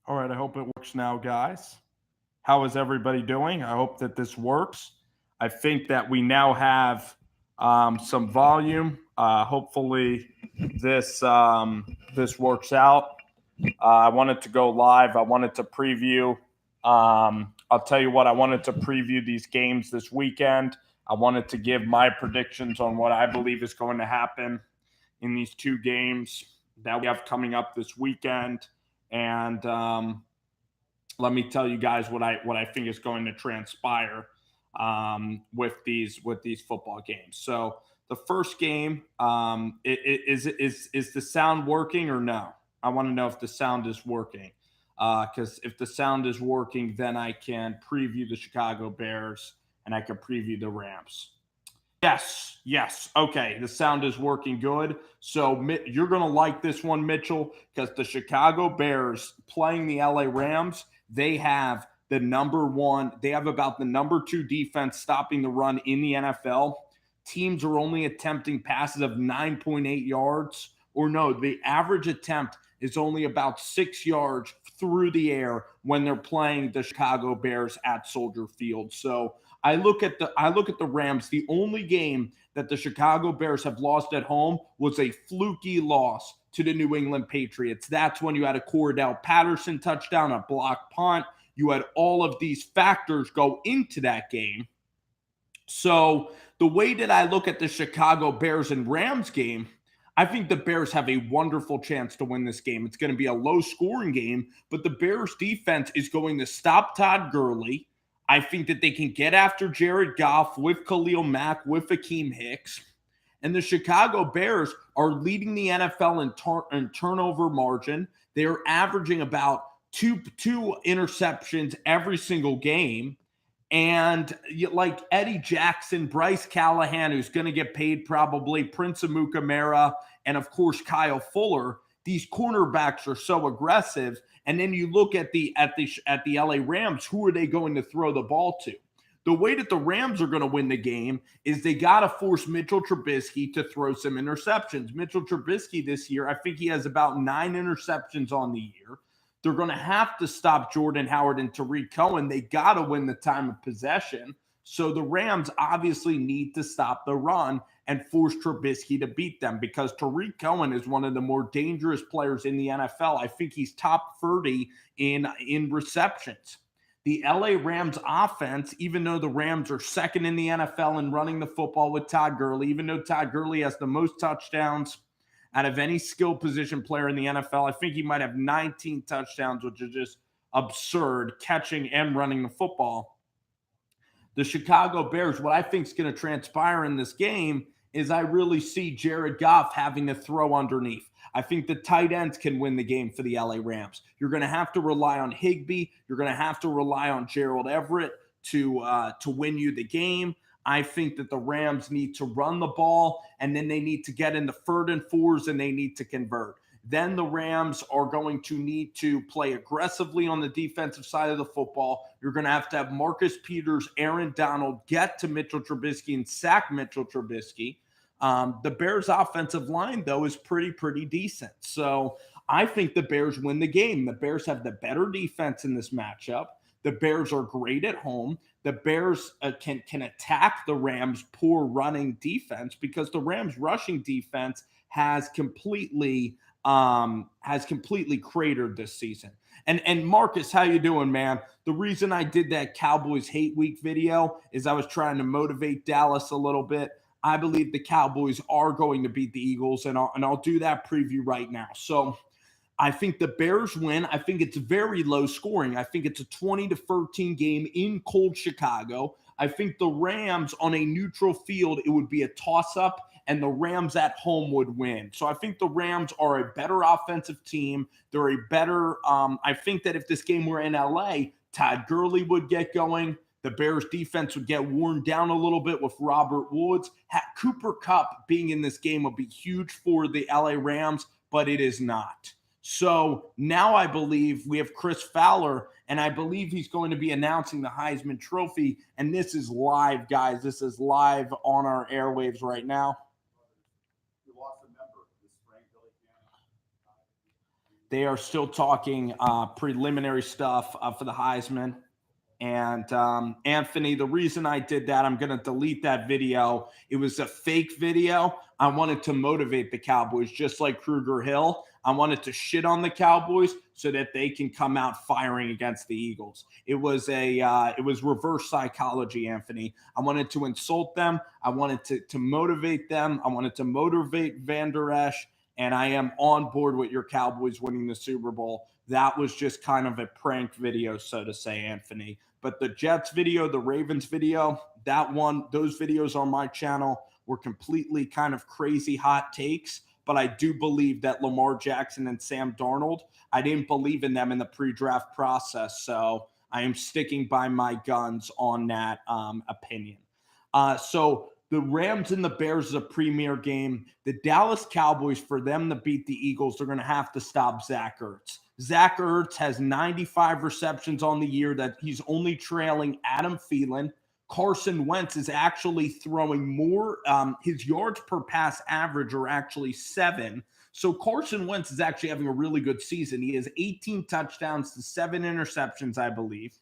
All right, I hope it works now, guys. How is everybody doing? I hope that this works. I think that we now have some volume. Hopefully, this works out. I wanted to go live. I wanted to preview. I'll tell you what. I wanted to preview these games this weekend. I wanted to give my predictions on what I believe is going to happen in these two games that we have coming up this weekend, and let me tell you guys what I think is going to transpire with these football games. So the first game, is the sound working or no? I want to know if the sound is working. Because if the sound is working, then I can preview the Chicago Bears and I can preview the Rams. Yes, yes. Okay, the sound is working good. So you're going to like this one, Mitchell, because the Chicago Bears playing the LA Rams, they have they have about the number two defense stopping the run in the NFL. Teams are only attempting passes of 9.8 yards, or no, the average attempt is only about 6 yards through the air when they're playing the Chicago Bears at Soldier Field. So I look at the Rams. The only game that the Chicago Bears have lost at home was a fluky loss to the New England Patriots. That's when you had a Cordell Patterson touchdown, a block punt. You had all of these factors go into that game. So the way that I look at the Chicago Bears and Rams game, I think the Bears have a wonderful chance to win this game. It's going to be a low scoring game, but the Bears defense is going to stop Todd Gurley. I think that they can get after Jared Goff with Khalil Mack, with Akeem Hicks. And the Chicago Bears are leading the NFL in turnover margin. They are averaging about two interceptions every single game. And like Eddie Jackson, Bryce Callahan, who's going to get paid probably, Prince Amukamara, and of course Kyle Fuller. These cornerbacks are so aggressive. And then you look at the LA Rams. Who are they going to throw the ball to? The way that the Rams are going to win the game is they got to force Mitchell Trubisky to throw some interceptions. Mitchell Trubisky this year, I think he has about 9 interceptions on the year. They're going to have to stop Jordan Howard and Tariq Cohen. They got to win the time of possession. So the Rams obviously need to stop the run and force Trubisky to beat them, because Tariq Cohen is one of the more dangerous players in the NFL. I think he's top 30 in receptions. The LA Rams offense, even though the Rams are second in the NFL in running the football with Todd Gurley, even though Todd Gurley has the most touchdowns out of any skill position player in the NFL, I think he might have 19 touchdowns, which is just absurd, catching and running the football. The Chicago Bears, what I think is going to transpire in this game is I really see Jared Goff having to throw underneath. I think the tight ends can win the game for the LA Rams. You're going to have to rely on Higbee. You're going to have to rely on Gerald Everett to win you the game. I think that the Rams need to run the ball, and then they need to get into third and fours, and they need to convert. Then the Rams are going to need to play aggressively on the defensive side of the football. You're going to have Marcus Peters, Aaron Donald get to Mitchell Trubisky and sack Mitchell Trubisky. The Bears' offensive line, though, is pretty decent. So I think the Bears win the game. The Bears have the better defense in this matchup. The Bears are great at home. The Bears can attack the Rams' poor running defense, because the Rams' rushing defense has completely cratered this season. And Marcus, how you doing, man? The reason I did that Cowboys Hate Week video is I was trying to motivate Dallas a little bit. I believe the Cowboys are going to beat the Eagles, and I'll do that preview right now. So I think the Bears win. I think it's very low scoring. I think it's a 20-13 game in cold Chicago. I think the Rams on a neutral field, it would be a toss-up, and the Rams at home would win. So I think the Rams are a better offensive team. They're a better I think that if this game were in LA, Todd Gurley would get going. The Bears defense would get worn down a little bit with Robert Woods. Cooper Kupp being in this game would be huge for the LA Rams, but it is not. So now I believe we have Chris Fowler, and I believe he's going to be announcing the Heisman Trophy. And this is live, guys. This is live on our airwaves right now. They are still talking preliminary stuff for the Heisman. And Anthony, the reason I did that, I'm going to delete that video. It was a fake video. I wanted to motivate the Cowboys, just like Kruger Hill. I wanted to shit on the Cowboys so that they can come out firing against the Eagles. It was reverse psychology, Anthony. I wanted to insult them. I wanted to motivate them. I wanted to motivate Van Der Esch. And I am on board with your Cowboys winning the Super Bowl. That was just kind of a prank video, so to say, Anthony. But the Jets video, the Ravens video, those videos on my channel were completely kind of crazy hot takes. But I do believe that Lamar Jackson and Sam Darnold, I didn't believe in them in the pre-draft process. So I am sticking by my guns on that opinion. So the Rams and the Bears is a premier game. The Dallas Cowboys, for them to beat the Eagles, they're going to have to stop Zach Ertz. Zach Ertz has 95 receptions on the year, that he's only trailing Adam Thielen. Carson Wentz is actually throwing more. His yards per pass average are actually 7. So Carson Wentz is actually having a really good season. He has 18 touchdowns to 7 interceptions, I believe.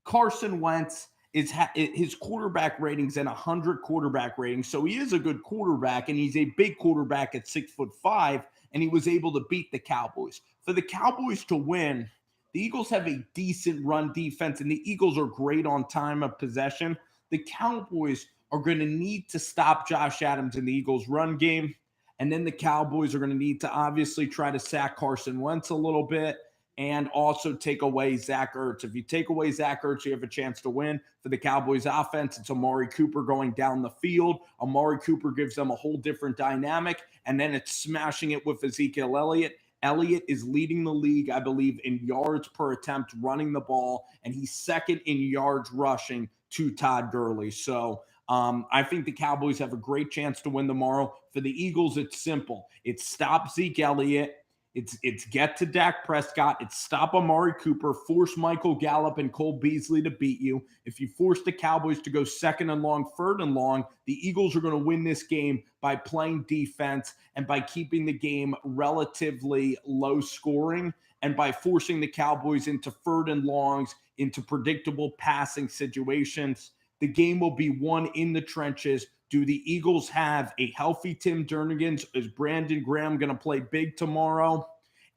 Carson Wentz his quarterback rating's at 100 quarterback rating. So he is a good quarterback, and he's a big quarterback at 6'5", and he was able to beat the Cowboys. For the Cowboys to win, the Eagles have a decent run defense, and the Eagles are great on time of possession. The Cowboys are going to need to stop Josh Adams in the Eagles' run game, and then the Cowboys are going to need to obviously try to sack Carson Wentz a little bit, and also take away Zach Ertz. If you take away Zach Ertz, you have a chance to win. For the Cowboys offense, it's Amari Cooper going down the field. Amari Cooper gives them a whole different dynamic, and then it's smashing it with Ezekiel Elliott. Elliott is leading the league, I believe, in yards per attempt running the ball, and he's second in yards rushing to Todd Gurley. So I think the Cowboys have a great chance to win tomorrow. For the Eagles, it's simple. It's stop Zeke Elliott. It's get to Dak Prescott. It's stop Amari Cooper, force Michael Gallup and Cole Beasley to beat you. If you force the Cowboys to go second and long, third and long, the Eagles are going to win this game by playing defense and by keeping the game relatively low scoring and by forcing the Cowboys into third and longs, into predictable passing situations. The game will be won in the trenches. Do the Eagles have a healthy Tim Jernigan? Is Brandon Graham going to play big tomorrow?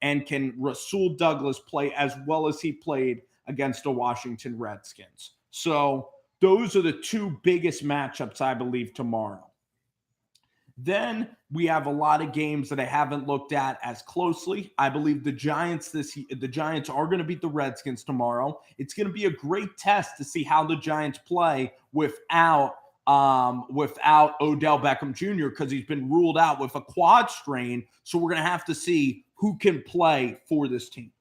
And can Rasul Douglas play as well as he played against the Washington Redskins? So those are the two biggest matchups, I believe, tomorrow. Then we have a lot of games that I haven't looked at as closely. I believe the Giants are going to beat the Redskins tomorrow. It's going to be a great test to see how the Giants play without Odell Beckham Jr. because he's been ruled out with a quad strain. So we're going to have to see who can play for this team.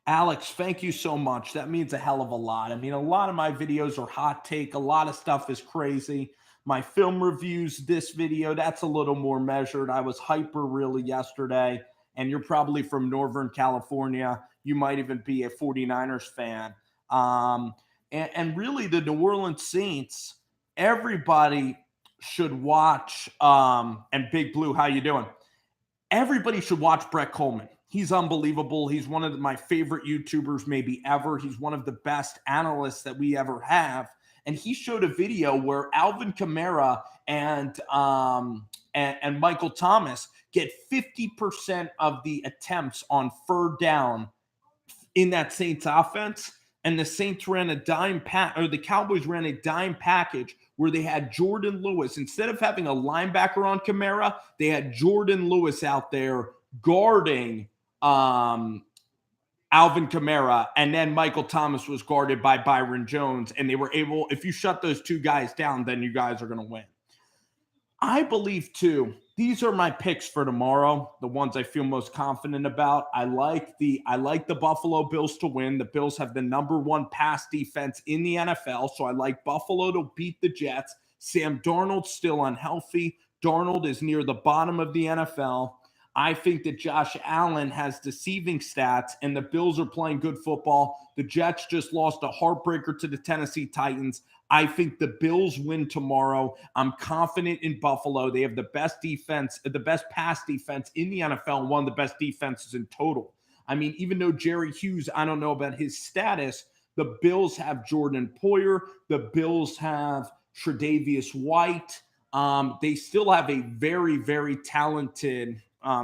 Alex, thank you so much. That means a hell of a lot. I mean, a lot of my videos are hot take. A lot of stuff is crazy. My film reviews, this video, that's a little more measured. I was hyper really yesterday, and you're probably from Northern California. You might even be a 49ers fan. And really, the New Orleans Saints, everybody should watch. And Big Blue, how you doing? Everybody should watch Brett Coleman. He's unbelievable. He's one of my favorite YouTubers maybe ever. He's one of the best analysts that we ever have. And he showed a video where Alvin Kamara and Michael Thomas get 50% of the attempts on third down in that Saints offense. And the Saints ran the Cowboys ran a dime package where they had Jordan Lewis. Instead of having a linebacker on Kamara, they had Jordan Lewis out there guarding Alvin Kamara, and then Michael Thomas was guarded by Byron Jones, and they were able, if you shut those two guys down, then you guys are going to win. I believe, too, these are my picks for tomorrow, the ones I feel most confident about. I like the Buffalo Bills to win. The Bills have the number one pass defense in the NFL, so I like Buffalo to beat the Jets. Sam Darnold's still unhealthy. Darnold is near the bottom of the NFL. I think that Josh Allen has deceiving stats, and the Bills are playing good football. The Jets just lost a heartbreaker to the Tennessee Titans. I think the Bills win tomorrow. I'm confident in Buffalo. They have the best defense, the best pass defense in the NFL, and one of the best defenses in total. I mean, even though Jerry Hughes, I don't know about his status, the Bills have Jordan Poyer. The Bills have Tre'Davious White. They still have a very, very talented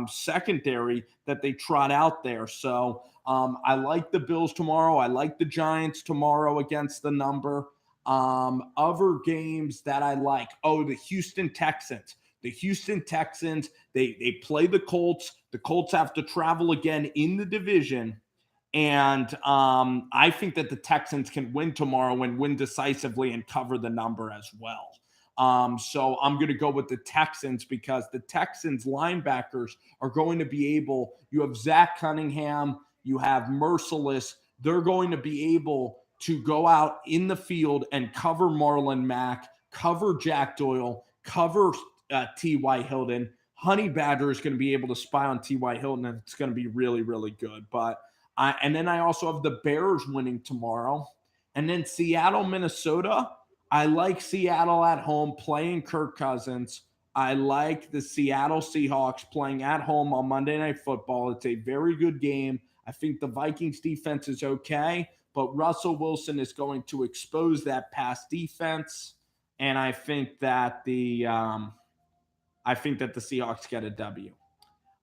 secondary that they trot out there. So I like the Bills tomorrow. I like the Giants tomorrow against the number. Other games that I like. Oh, the Houston Texans. The Houston Texans, they play the Colts. The Colts have to travel again in the division. And I think that the Texans can win tomorrow and win decisively and cover the number as well. So I'm going to go with the Texans because the Texans linebackers are going to be able, you have Zach Cunningham, you have Merciless. They're going to be able to go out in the field and cover Marlon Mack, cover Jack Doyle, cover T.Y. Hilton. Honey Badger is going to be able to spy on T.Y. Hilton, and it's going to be really, really good. And then I also have the Bears winning tomorrow. And then Seattle, Minnesota. I like Seattle at home playing Kirk Cousins. I like the Seattle Seahawks playing at home on Monday Night Football. It's a very good game. I think the Vikings defense is okay, but Russell Wilson is going to expose that pass defense. And I think that the Seahawks get a W.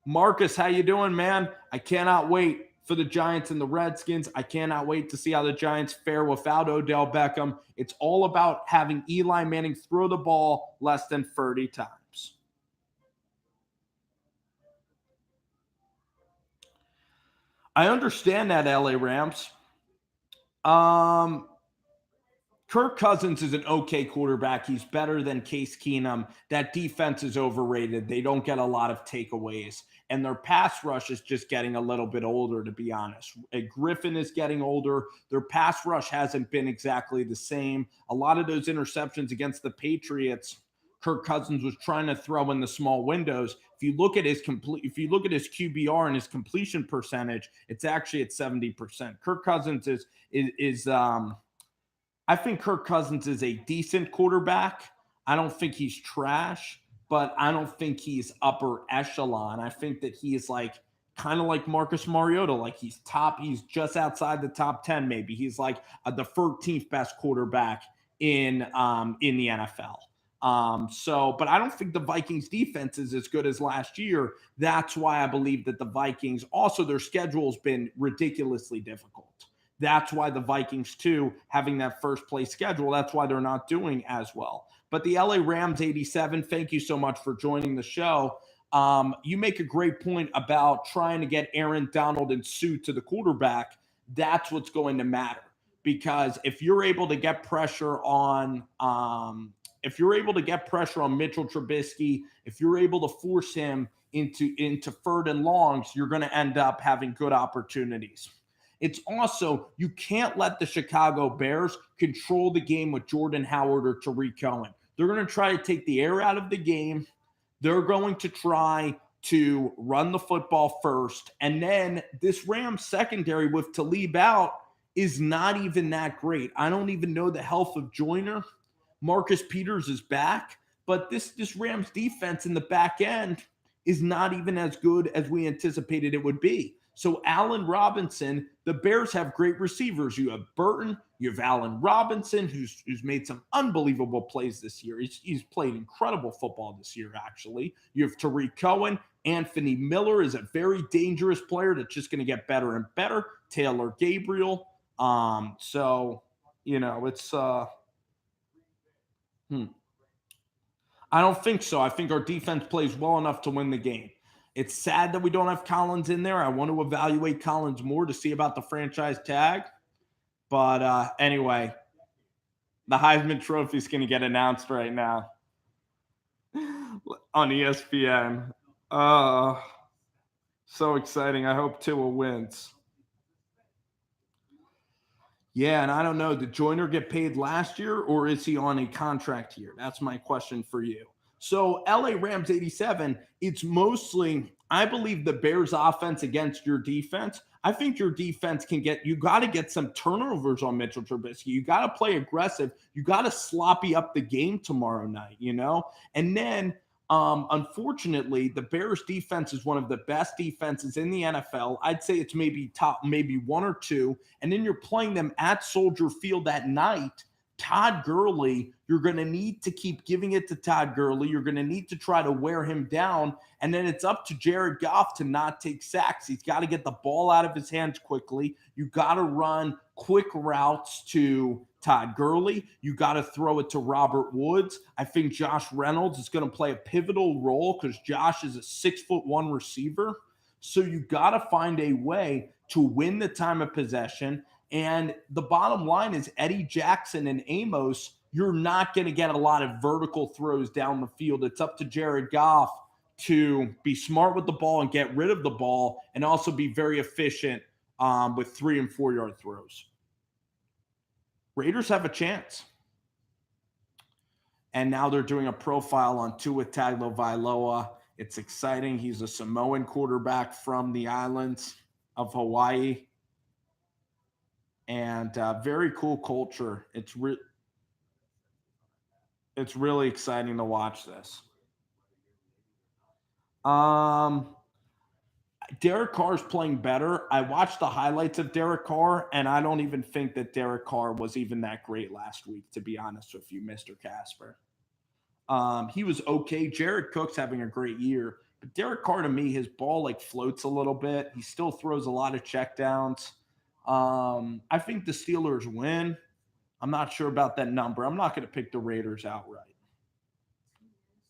Marcus, how you doing, man? I cannot wait for the Giants and the Redskins. I cannot wait to see how the Giants fare without Odell Beckham. It's all about having Eli Manning throw the ball less than 30 times. I understand that, LA Rams. Kirk Cousins is an okay quarterback. He's better than Case Keenum. That defense is overrated. They don't get a lot of takeaways. And their pass rush is just getting a little bit older, to be honest. Griffin is getting older. Their pass rush hasn't been exactly the same. A lot of those interceptions against the Patriots, Kirk Cousins was trying to throw in the small windows. If you look at his QBR and his completion percentage, it's actually at 70%. Kirk Cousins I think Kirk Cousins is a decent quarterback. I don't think he's trash, but I don't think he's upper echelon. I think that he is like kind of like Marcus Mariota, like he's just outside the top 10 maybe. He's like the 13th best quarterback in the NFL. But I don't think the Vikings defense is as good as last year. That's why I believe that the Vikings, also their schedule's been ridiculously difficult. That's why the Vikings, too, having that first place schedule, that's why they're not doing as well. But the LA Rams 87, thank you so much for joining the show. You make a great point about trying to get Aaron Donald and Sue to the quarterback. That's what's going to matter. Because if you're able to get pressure on Mitchell Trubisky, if you're able to force him into third and longs, you're going to end up having good opportunities. It's also, you can't let the Chicago Bears control the game with Jordan Howard or Tariq Cohen. They're going to try to take the air out of the game. They're going to try to run the football first. And then this Rams secondary with Talib out is not even that great. I don't even know the health of Joyner. Marcus Peters is back. But this Rams defense in the back end is not even as good as we anticipated it would be. So Allen Robinson, the Bears have great receivers. You have Burton, you have Allen Robinson, who's made some unbelievable plays this year. He's played incredible football this year, actually. You have Tariq Cohen. Anthony Miller is a very dangerous player that's just going to get better and better. Taylor Gabriel. It's I don't think so. I think our defense plays well enough to win the game. It's sad that we don't have Collins in there. I want to evaluate Collins more to see about the franchise tag. But anyway, the Heisman Trophy is going to get announced right now on ESPN. So exciting. I hope Tua wins. Yeah, and I don't know, did Joyner get paid last year or is he on a contract year? That's my question for you. So LA Rams 87, it's mostly I believe the Bears offense against your defense. I think your defense can you got to get some turnovers on Mitchell Trubisky. You got to play aggressive. You got to sloppy up the game tomorrow night, And then, unfortunately, the Bears defense is one of the best defenses in the NFL. I'd say it's maybe top, maybe one or two. And then you're playing them at Soldier Field at night. Todd Gurley, you're going to need to keep giving it to Todd Gurley. You're going to need to try to wear him down. And then it's up to Jared Goff to not take sacks. He's got to get the ball out of his hands quickly. You got to run quick routes to Todd Gurley. You got to throw it to Robert Woods. I think Josh Reynolds is going to play a pivotal role because Josh is a 6'1" receiver. So you got to find a way to win the time of possession. And the bottom line is Eddie Jackson and Amos, you're not going to get a lot of vertical throws down the field. It's up to Jared Goff to be smart with the ball and get rid of the ball and also be very efficient with 3 and 4 yard throws. Raiders have a chance. And now they're doing a profile on Tua Tagovailoa. It's exciting. He's a Samoan quarterback from the islands of Hawaii. And very cool culture. It's really exciting to watch this. Derek Carr's playing better. I watched the highlights of Derek Carr, and I don't even think that Derek Carr was even that great last week, to be honest with you, Mr. Casper. He was okay. Jared Cook's having a great year. But Derek Carr, to me, his ball floats a little bit. He still throws a lot of checkdowns. I think the Steelers win. I'm not sure about that number. I'm not going to pick the Raiders outright.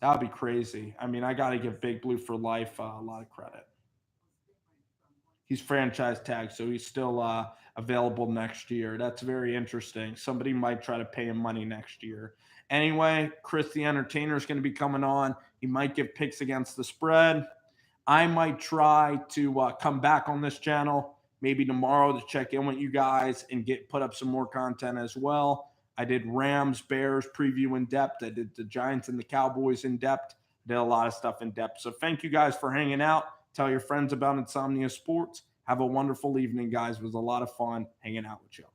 That would be crazy. I mean, I got to give Big Blue for Life a lot of credit. He's franchise tagged, so he's still available next year. That's very interesting. Somebody might try to pay him money next year. Anyway, Chris the Entertainer is going to be coming on. He might give picks against the spread. I might try to come back on this channel maybe tomorrow to check in with you guys and put up some more content as well. I did Rams, Bears preview in depth. I did the Giants and the Cowboys in depth. Did a lot of stuff in depth. So thank you guys for hanging out. Tell your friends about Insomnia Sports. Have a wonderful evening, guys. It was a lot of fun hanging out with you.